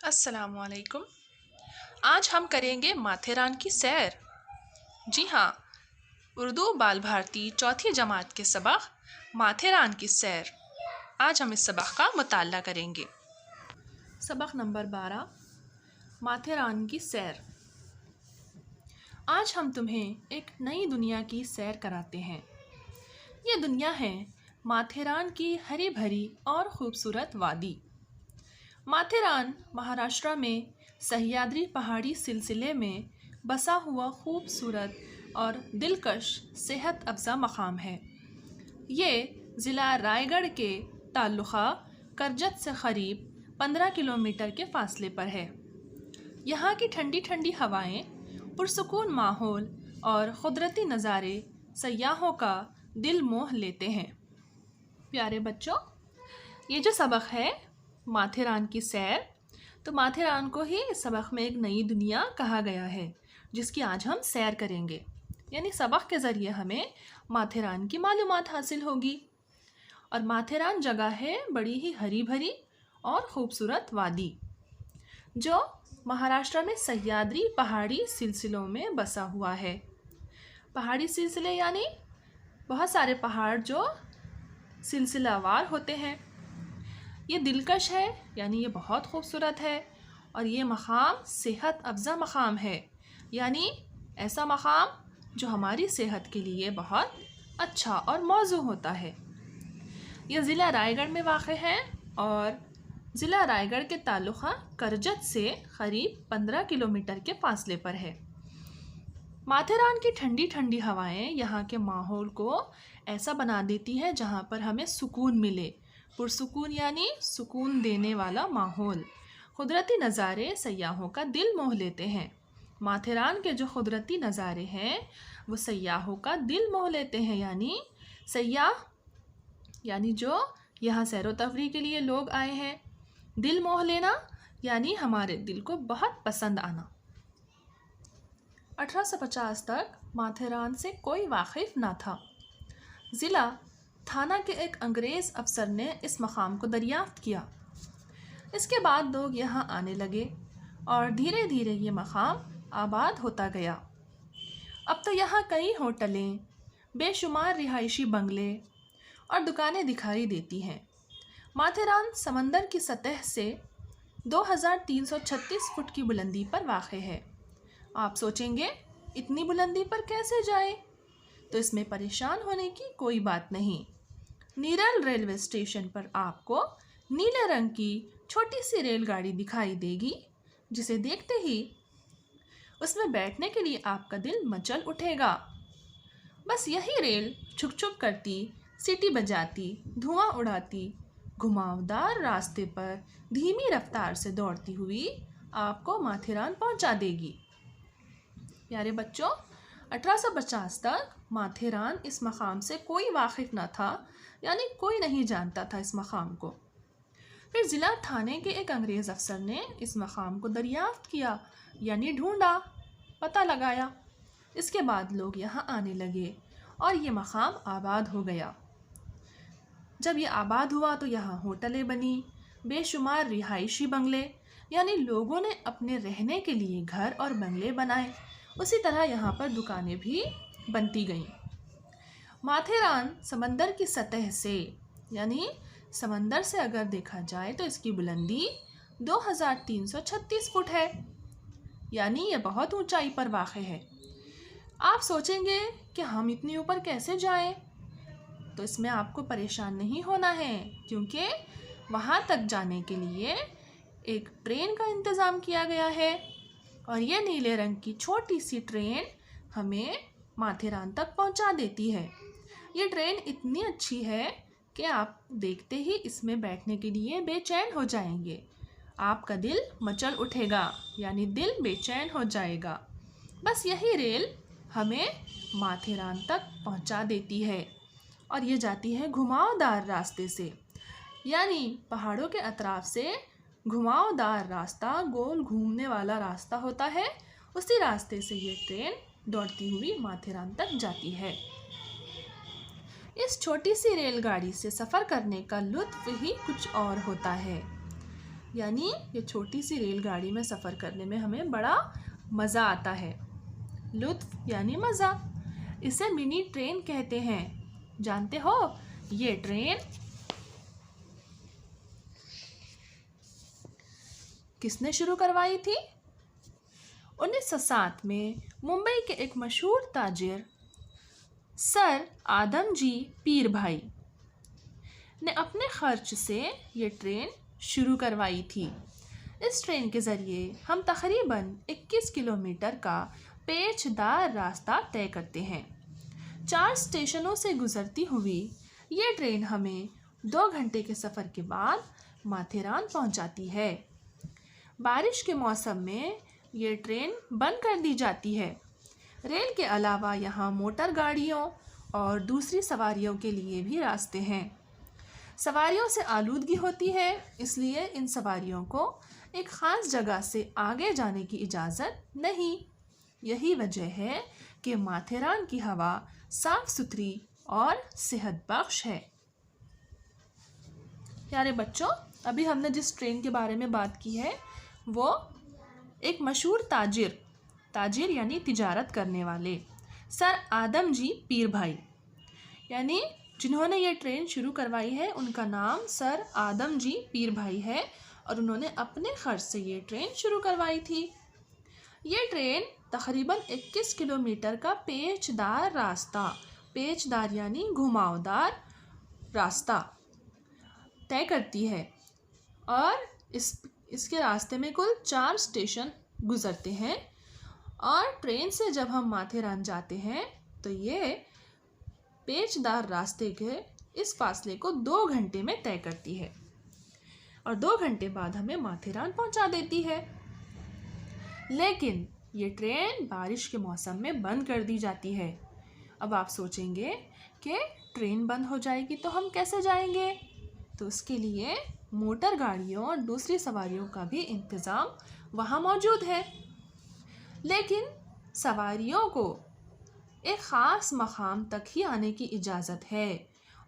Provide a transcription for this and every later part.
السلام علیکم۔ آج ہم کریں گے ماتھیران کی سیر۔ جی ہاں، اردو بال بھارتی چوتھی جماعت کے سبق ماتھیران کی سیر۔ آج ہم اس سبق کا مطالعہ کریں گے۔ سبق نمبر 12، ماتھیران کی سیر۔ آج ہم تمہیں ایک نئی دنیا کی سیر کراتے ہیں۔ یہ دنیا ہے ماتھیران کی ہری بھری اور خوبصورت وادی۔ ماتھیران مہاراشٹر میں سہیادری پہاڑی سلسلے میں بسا ہوا خوبصورت اور دلکش صحت افزا مقام ہے۔ یہ ضلع رائے گڑھ کے تعلقہ کرجت سے قریب 15 کلومیٹر کے فاصلے پر ہے۔ یہاں کی ٹھنڈی ٹھنڈی ہوائیں، پرسکون ماحول اور قدرتی نظارے سیاحوں کا دل موہ لیتے ہیں۔ پیارے بچوں، یہ جو سبق ہے ماتھیران کی سیر، تو ماتھیران کو ہی اس سبق میں ایک نئی دنیا کہا گیا ہے، جس کی آج ہم سیر کریں گے۔ یعنی سبق کے ذریعے ہمیں ماتھیران کی معلومات حاصل ہوگی۔ اور ماتھیران جگہ ہے بڑی ہی ہری بھری اور خوبصورت وادی، جو مہاراشٹر میں سہیادری پہاڑی سلسلوں میں بسا ہوا ہے۔ پہاڑی سلسلے یعنی بہت سارے پہاڑ جو سلسلہ وار ہوتے ہیں۔ یہ دلکش ہے، یعنی یہ بہت خوبصورت ہے، اور یہ مقام صحت افزا مقام ہے، یعنی ایسا مقام جو ہماری صحت کے لیے بہت اچھا اور موزوں ہوتا ہے۔ یہ ضلع رائے گڑھ میں واقع ہے اور ضلع رائے گڑھ کے تعلقہ کرجت سے قریب 15 کلومیٹر کے فاصلے پر ہے۔ ماتھیران کی ٹھنڈی ٹھنڈی ہوائیں یہاں کے ماحول کو ایسا بنا دیتی ہے جہاں پر ہمیں سکون ملے۔ پرسکون یعنی سکون دینے والا ماحول۔ قدرتی نظارے سیاحوں کا دل موہ لیتے ہیں۔ ماتھیران کے جو قدرتی نظارے ہیں وہ سیاحوں کا دل موہ لیتے ہیں، یعنی سیاح یعنی جو یہاں سیر و تفریح کے لیے لوگ آئے ہیں۔ دل موہ لینا یعنی ہمارے دل کو بہت پسند آنا۔ 1850 تک ماتھیران سے کوئی واقف نہ تھا۔ ضلع تھانہ کے ایک انگریز افسر نے اس مقام کو دریافت کیا۔ اس کے بعد لوگ یہاں آنے لگے اور دھیرے دھیرے یہ مقام آباد ہوتا گیا۔ اب تو یہاں کئی ہوٹلیں، بے شمار رہائشی بنگلے اور دکانیں دکھائی دیتی ہیں۔ ماتھیران سمندر کی سطح سے 2336 فٹ کی بلندی پر واقع ہے۔ آپ سوچیں گے اتنی بلندی پر کیسے جائیں؟ تو اس میں پریشان ہونے کی کوئی بات نہیں۔ نیرل ریلوے اسٹیشن پر آپ کو نیلے رنگ کی چھوٹی سی ریل گاڑی دکھائی دے گی، جسے دیکھتے ہی اس میں بیٹھنے کے لیے آپ کا دل مچل اٹھے گا۔ بس یہی ریل چھک چھک کرتی، سیٹی بجاتی، دھواں اڑاتی، گھماؤدار راستے پر دھیمی رفتار سے دوڑتی ہوئی آپ کو ماتھیران پہنچا دے گی۔ پیارے بچوں، 1850 تک ماتھیران اس مقام سے کوئی واقف نہ تھا، یعنی کوئی نہیں جانتا تھا اس مقام کو۔ پھر ضلع تھانے کے ایک انگریز افسر نے اس مقام کو دریافت کیا، یعنی ڈھونڈا، پتہ لگایا۔ اس کے بعد لوگ یہاں آنے لگے اور یہ مقام آباد ہو گیا۔ جب یہ آباد ہوا تو یہاں ہوٹلیں بنی، بے شمار رہائشی بنگلے، یعنی لوگوں نے اپنے رہنے کے لیے گھر اور بنگلے بنائے۔ اسی طرح یہاں پر دکانیں بھی بنتی گئیں۔ ماتھیران سمندر کی سطح سے یعنی سمندر سے اگر دیکھا جائے تو اس کی بلندی 2336 فٹ ہے، یعنی یہ بہت اونچائی پر واقع ہے۔ آپ سوچیں گے کہ ہم اتنی اوپر کیسے جائیں؟ تو اس میں آپ کو پریشان نہیں ہونا ہے، کیونکہ وہاں تک جانے کے لیے ایک ٹرین کا انتظام کیا گیا ہے، اور یہ نیلے رنگ کی چھوٹی سی ٹرین ہمیں ماتھیران تک پہنچا دیتی ہے۔ یہ ٹرین اتنی اچھی ہے کہ آپ دیکھتے ہی اس میں بیٹھنے کے لیے بے چین ہو جائیں گے۔ آپ کا دل مچل اٹھے گا، یعنی دل بے چین ہو جائے گا۔ بس یہی ریل ہمیں ماتھیران تک پہنچا دیتی ہے، اور یہ جاتی ہے گھماؤدار راستے سے، یعنی پہاڑوں کے اطراف سے گھماؤدار راستہ، گول گھومنے والا راستہ ہوتا ہے، اسی راستے سے یہ ٹرین دوڑتی ہوئی ماتھیران تک جاتی ہے۔ اس چھوٹی سی ریل گاڑی سے سفر کرنے کا لطف ہی کچھ اور ہوتا ہے۔ یعنی یہ چھوٹی سی ریل گاڑی میں سفر کرنے میں ہمیں بڑا مزہ آتا ہے۔ لطف یعنی مزہ، اسے منی ٹرین کہتے ہیں۔ جانتے ہو یہ ٹرین کس نے شروع کروائی تھی؟ 1907 میں ممبئی کے ایک مشہور تاجر سر آدم جی پیر بھائی نے اپنے خرچ سے یہ ٹرین شروع کروائی تھی۔ اس ٹرین کے ذریعے ہم تقریباً 21 کلومیٹر کا پیچ دار راستہ طے کرتے ہیں۔ 4 اسٹیشنوں سے گزرتی ہوئی یہ ٹرین ہمیں 2 گھنٹے کے سفر کے بعد ماتھیران پہنچاتی ہے۔ بارش کے موسم میں یہ ٹرین بند کر دی جاتی ہے۔ ریل کے علاوہ یہاں موٹر گاڑیوں اور دوسری سواریوں کے لیے بھی راستے ہیں۔ سواریوں سے آلودگی ہوتی ہے، اس لیے ان سواریوں کو ایک خاص جگہ سے آگے جانے کی اجازت نہیں۔ یہی وجہ ہے کہ ماتھیران کی ہوا صاف ستھری اور صحت بخش ہے۔ پیارے بچوں، ابھی ہم نے جس ٹرین کے بارے میں بات کی ہے وہ ایک مشہور تاجر یعنی تجارت کرنے والے سر آدم جی پیر بھائی، یعنی جنہوں نے یہ ٹرین شروع کروائی ہے ان کا نام سر آدم جی پیر بھائی ہے، اور انہوں نے اپنے خرچ سے یہ ٹرین شروع کروائی تھی۔ یہ ٹرین تقریباً 21 کلومیٹر کا پیچ دار یعنی گھماؤدار راستہ طے کرتی ہے، اور اس کے راستے میں کل 4 اسٹیشن گزرتے ہیں، اور ٹرین سے جب ہم ماتھیران جاتے ہیں تو یہ پیچ دار راستے کے اس فاصلے کو 2 گھنٹے میں طے کرتی ہے، اور 2 گھنٹے بعد ہمیں ماتھیران پہنچا دیتی ہے۔ لیکن یہ ٹرین بارش کے موسم میں بند کر دی جاتی ہے۔ اب آپ سوچیں گے کہ ٹرین بند ہو جائے گی تو ہم کیسے جائیں گے؟ تو اس کے لیے موٹر گاڑیوں اور دوسری سواریوں کا بھی انتظام وہاں موجود ہے، لیکن سواریوں کو ایک خاص مقام تک ہی آنے کی اجازت ہے،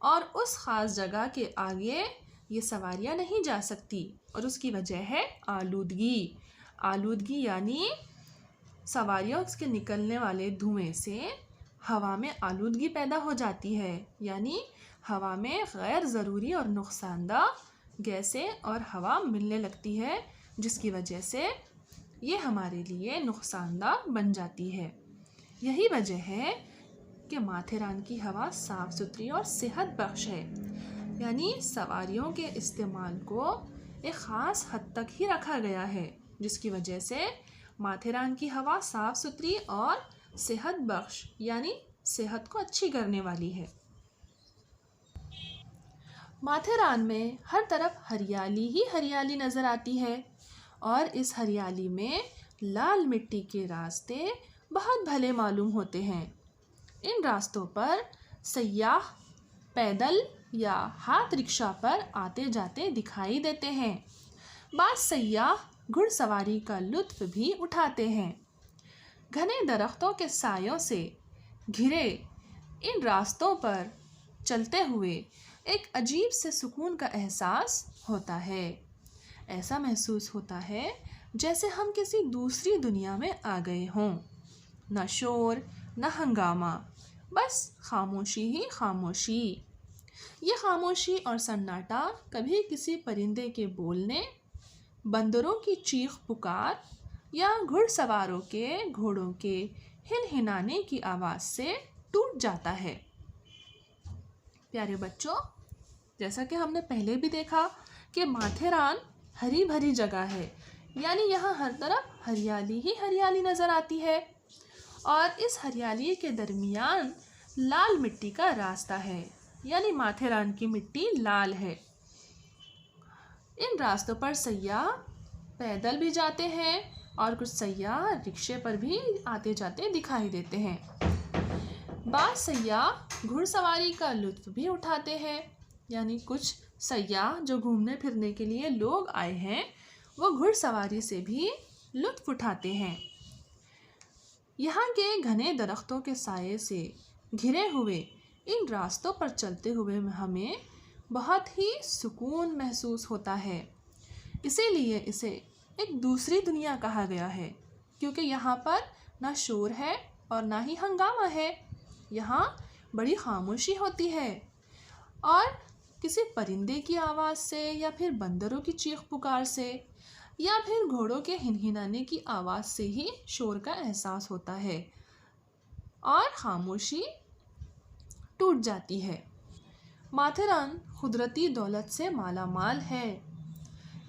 اور اس خاص جگہ کے آگے یہ سواریاں نہیں جا سکتی، اور اس کی وجہ ہے آلودگی یعنی سواریوں کے نکلنے والے دھوئیں سے ہوا میں آلودگی پیدا ہو جاتی ہے، یعنی ہوا میں غیر ضروری اور نقصان دہ گیسیں اور ہوا ملنے لگتی ہے، جس کی وجہ سے یہ ہمارے لیے نقصان دہ بن جاتی ہے۔ یہی وجہ ہے کہ ماتھیران کی ہوا صاف ستھری اور صحت بخش ہے، یعنی سواریوں کے استعمال کو ایک خاص حد تک ہی رکھا گیا ہے، جس کی وجہ سے ماتھیران کی ہوا صاف ستھری اور صحت بخش یعنی صحت کو اچھی کرنے والی ہے۔ ماتھیران میں ہر طرف ہریالی ہی ہریالی نظر آتی ہے، اور اس ہریالی میں لال مٹی کے راستے بہت بھلے معلوم ہوتے ہیں۔ ان راستوں پر سیاح پیدل یا ہاتھ رکشہ پر آتے جاتے دکھائی دیتے ہیں۔ بعض سیاح گھڑ سواری کا لطف بھی اٹھاتے ہیں۔ گھنے درختوں کے سایوں سے گھرے ان راستوں پر چلتے ہوئے ایک عجیب سے سکون کا احساس ہوتا ہے۔ ایسا محسوس ہوتا ہے جیسے ہم کسی دوسری دنیا میں آ گئے ہوں۔ نہ شور، نہ ہنگامہ، بس خاموشی ہی خاموشی۔ یہ خاموشی اور سناٹا کبھی کسی پرندے کے بولنے، بندروں کی چیخ پکار یا گھڑ سواروں کے گھوڑوں کے ہنہنانے کی آواز سے ٹوٹ جاتا ہے۔ پیارے بچوں، جیسا کہ ہم نے پہلے بھی دیکھا کہ ماتھیران ہری بھری جگہ ہے، یعنی یہاں ہر طرف ہریالی ہی ہریالی نظر آتی ہے، اور اس ہریالی کے درمیان لال مٹی کا راستہ ہے، یعنی ماتھیران کی مٹی لال ہے۔ ان راستوں پر سیاح پیدل بھی جاتے ہیں، اور کچھ سیاح رکشے پر بھی آتے جاتے دکھائی دیتے ہیں۔ بعض سیاح گھڑ سواری کا لطف بھی اٹھاتے ہیں، یعنی کچھ سیاح جو گھومنے پھرنے کے لیے لوگ آئے ہیں وہ گھڑ سواری سے بھی لطف اٹھاتے ہیں۔ یہاں کے گھنے درختوں کے سائے سے گھرے ہوئے ان راستوں پر چلتے ہوئے ہمیں بہت ہی سکون محسوس ہوتا ہے۔ اسی لیے اسے ایک دوسری دنیا کہا گیا ہے، کیونکہ یہاں پر نہ شور ہے اور نہ ہی ہنگامہ ہے۔ یہاں بڑی خاموشی ہوتی ہے اور کسی پرندے کی آواز سے یا پھر بندروں کی چیخ پکار سے یا پھر گھوڑوں کے ہنہنانے کی آواز سے ہی شور کا احساس ہوتا ہے اور خاموشی ٹوٹ جاتی ہے۔ ماتھیران قدرتی دولت سے مالا مال ہے۔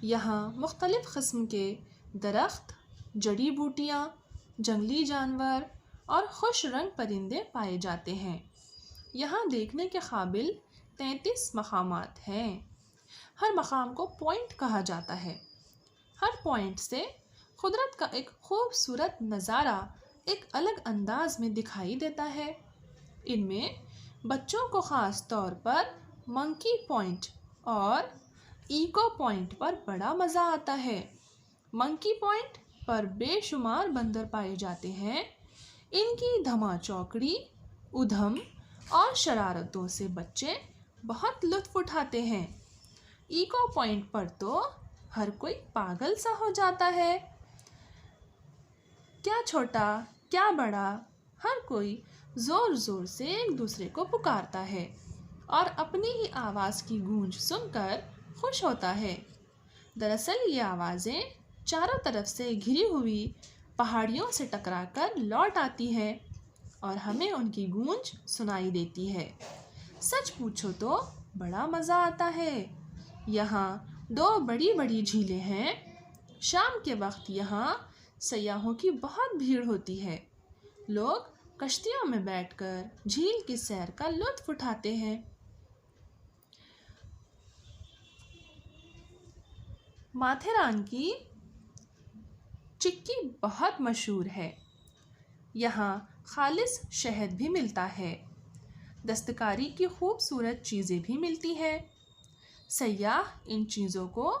یہاں مختلف قسم کے درخت، جڑی بوٹیاں، جنگلی جانور اور خوش رنگ پرندے پائے جاتے ہیں۔ یہاں دیکھنے کے قابل 33 مقامات ہیں۔ ہر مقام کو پوائنٹ کہا جاتا ہے۔ ہر پوائنٹ سے قدرت کا ایک خوبصورت نظارہ ایک الگ انداز میں دکھائی دیتا ہے۔ ان میں بچوں کو خاص طور پر منکی پوائنٹ اور ایکو پوائنٹ پر بڑا مزہ آتا ہے۔ منکی پوائنٹ پر بے شمار بندر پائے جاتے ہیں۔ ان کی دھما چوکڑی، ادھم اور شرارتوں سے بچے بہت لطف اٹھاتے ہیں۔ ایکو پوائنٹ پر تو ہر کوئی پاگل سا ہو جاتا ہے۔ کیا چھوٹا کیا بڑا، ہر کوئی زور زور سے ایک دوسرے کو پکارتا ہے اور اپنی ہی آواز کی گونج سن کر خوش ہوتا ہے۔ دراصل یہ آوازیں چاروں طرف سے گھری ہوئی پہاڑیوں سے ٹکرا کر لوٹ آتی ہے اور ہمیں ان کی گونج سنائی دیتی ہے۔ سچ پوچھو تو بڑا مزہ آتا ہے۔ یہاں 2 بڑی بڑی جھیلیں ہیں۔ شام کے وقت یہاں سیاحوں کی بہت بھیڑ ہوتی ہے۔ لوگ کشتیوں میں بیٹھ کر جھیل کی سیر کا لطف اٹھاتے ہیں۔ ماتھیران کی چکی بہت مشہور ہے۔ یہاں خالص شہد بھی ملتا ہے۔ دستکاری کی خوبصورت چیزیں بھی ملتی ہیں۔ سیاح ان چیزوں کو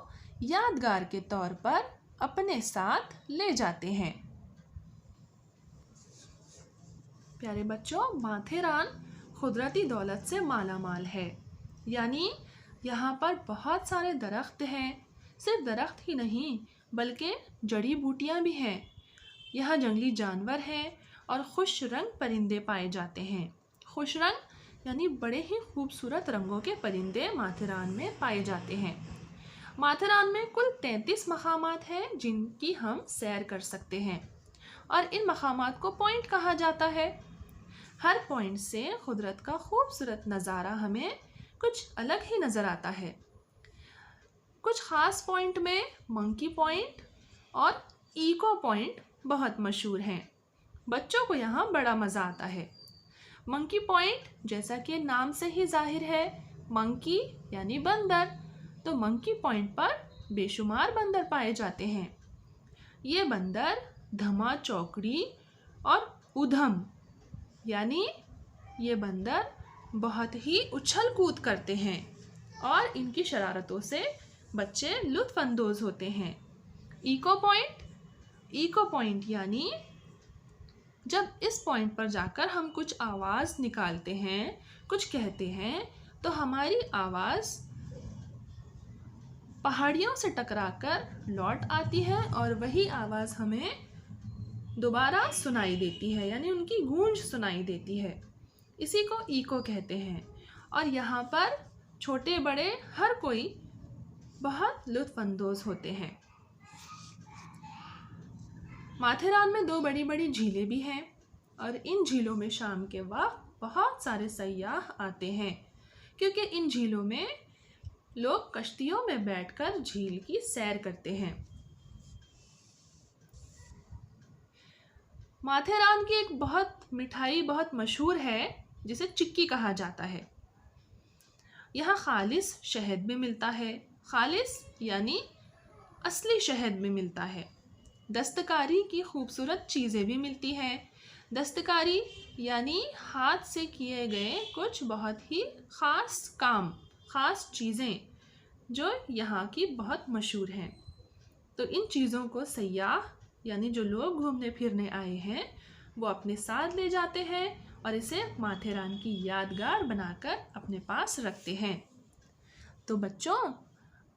یادگار کے طور پر اپنے ساتھ لے جاتے ہیں۔ پیارے بچوں، ماتھیران قدرتی دولت سے مالا مال ہے، یعنی یہاں پر بہت سارے درخت ہیں۔ صرف درخت ہی نہیں بلکہ جڑی بوٹیاں بھی ہیں۔ یہاں جنگلی جانور ہیں اور خوش رنگ پرندے پائے جاتے ہیں۔ خوش رنگ یعنی بڑے ہی خوبصورت رنگوں کے پرندے ماتھیران میں پائے جاتے ہیں۔ ماتھیران میں کل 33 مقامات ہیں جن کی ہم سیر کر سکتے ہیں اور ان مقامات کو پوائنٹ کہا جاتا ہے۔ ہر پوائنٹ سے قدرت کا خوبصورت نظارہ ہمیں کچھ الگ ہی نظر آتا ہے۔ کچھ خاص پوائنٹ میں منکی پوائنٹ اور ایکو پوائنٹ بہت مشہور ہیں۔ بچوں کو یہاں بڑا مزہ آتا ہے۔ منکی پوائنٹ جیسا کہ نام سے ہی ظاہر ہے، منکی یعنی بندر، تو منکی پوائنٹ پر بے شمار بندر پائے جاتے ہیں۔ یہ بندر دھما چوکڑی اور ادھم یعنی یہ بندر بہت ہی اچھل کود کرتے ہیں اور ان کی شرارتوں سے بچے لطف اندوز ہوتے ہیں۔ ایکو پوائنٹ یعنی جب اس پوائنٹ پر جا کر ہم کچھ آواز نکالتے ہیں، کچھ کہتے ہیں، تو ہماری آواز پہاڑیوں سے ٹکرا کر لوٹ آتی ہے اور وہی آواز ہمیں دوبارہ سنائی دیتی ہے، یعنی ان کی گونج سنائی دیتی ہے۔ اسی کو ایکو کہتے ہیں اور یہاں پر چھوٹے بڑے ہر کوئی بہت لطف اندوز ہوتے ہیں۔ ماتھیران میں 2 بڑی بڑی جھیلیں بھی ہیں اور ان جھیلوں میں شام کے وقت بہت سارے سیاح آتے ہیں، کیونکہ ان جھیلوں میں لوگ کشتیوں میں بیٹھ کر جھیل کی سیر کرتے ہیں۔ ماتھیران کی ایک مٹھائی بہت مشہور ہے جسے چکی کہا جاتا ہے۔ یہاں خالص شہد بھی ملتا ہے۔ خالص یعنی اصلی شہد بھی ملتا ہے۔ دستکاری کی خوبصورت چیزیں بھی ملتی ہیں۔ دستکاری یعنی ہاتھ سے کیے گئے کچھ بہت ہی خاص چیزیں جو یہاں کی بہت مشہور ہیں۔ تو ان چیزوں کو سیاح یعنی جو لوگ گھومنے پھرنے آئے ہیں وہ اپنے ساتھ لے جاتے ہیں اور اسے ماتھیران کی یادگار بنا کر اپنے پاس رکھتے ہیں۔ تو بچوں،